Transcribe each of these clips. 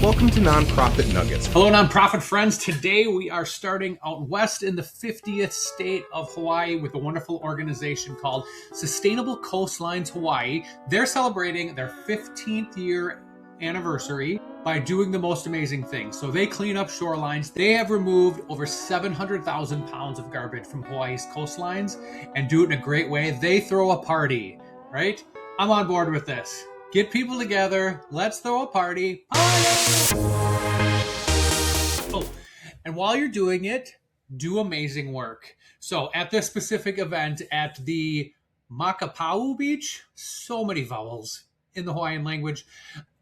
Welcome to Nonprofit Nuggets. Hello, nonprofit friends. Today we are starting out west in the 50th state of Hawaii with a wonderful organization called Sustainable Coastlines Hawaii. They're celebrating their 15th year anniversary by doing the most amazing things. So they clean up shorelines. They have removed over 700,000 pounds of garbage from Hawaii's coastlines and do it in a great way. They throw a party, right? I'm on board with this. Get people together. Let's throw a party. Oh, and while you're doing it, do amazing work. So at this specific event at the Makapau Beach, so many vowels in the Hawaiian language,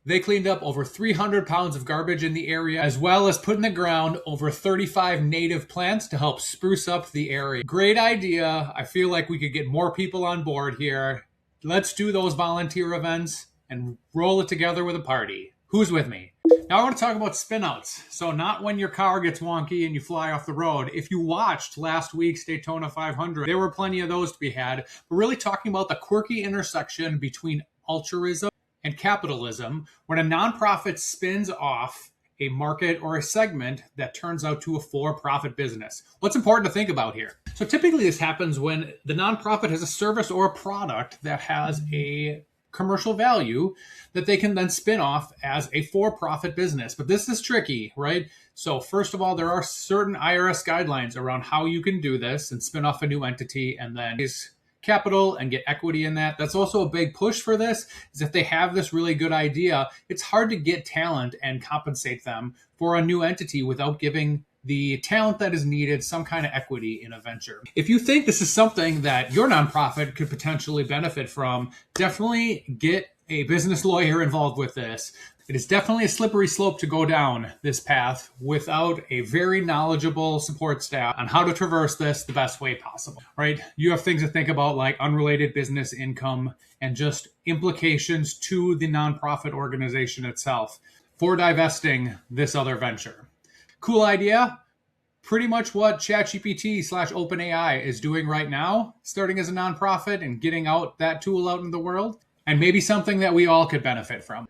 they cleaned up over 300 pounds of garbage in the area, as well as put in the ground over 35 native plants to help spruce up the area. Great idea. I feel like we could get more people on board here. Let's do those volunteer events and roll it together with a party. Who's with me? Now I want to talk about spinouts. So not when your car gets wonky and you fly off the road. If you watched last week's Daytona 500, there were plenty of those to be had. We're really talking about the quirky intersection between altruism and capitalism when a nonprofit spins off a market or a segment that turns out to a for-profit business. What's important to think about here? So typically this happens when the nonprofit has a service or a product that has a commercial value that they can then spin off as a for-profit business. But this is tricky, right? So first of all, there are certain IRS guidelines around how you can do this and spin off a new entity and then raise capital and get equity in that. That's also a big push for this, is if they have this really good idea, it's hard to get talent and compensate them for a new entity without giving the talent that is needed some kind of equity in a venture. If you think this is something that your nonprofit could potentially benefit from, definitely get a business lawyer involved with this. It is definitely a slippery slope to go down this path without a very knowledgeable support staff on how to traverse this the best way possible, right? You have things to think about like unrelated business income and just implications to the nonprofit organization itself for divesting this other venture. Cool idea. Pretty much what ChatGPT/OpenAI is doing right now, starting as a nonprofit and getting out that tool out in the world, and maybe something that we all could benefit from.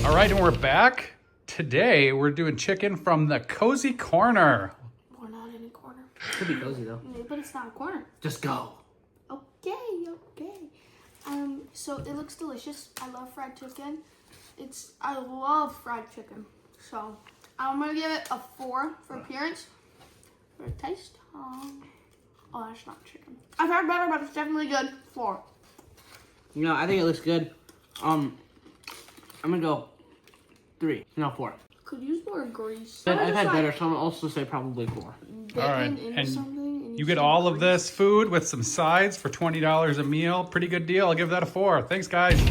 All right, and we're back. Today, we're doing chicken from the Cozzy Corner. Or not any corner. Could be cozy though. Yeah, but it's not a corner. Just go. Okay. So it looks delicious. I love fried chicken. I love fried chicken. So I'm gonna give it a 4 for appearance. For taste, oh, that's not chicken. I've had better, but it's definitely good. 4. You know, I think it looks good. I'm gonna go 3, no 4. Could use more grease. But I've had better, so I'm gonna also say probably 4. Bacon All right, into and something, and you get all of this food with some sides for $20 a meal. Pretty good deal. I'll give that a 4. Thanks, guys.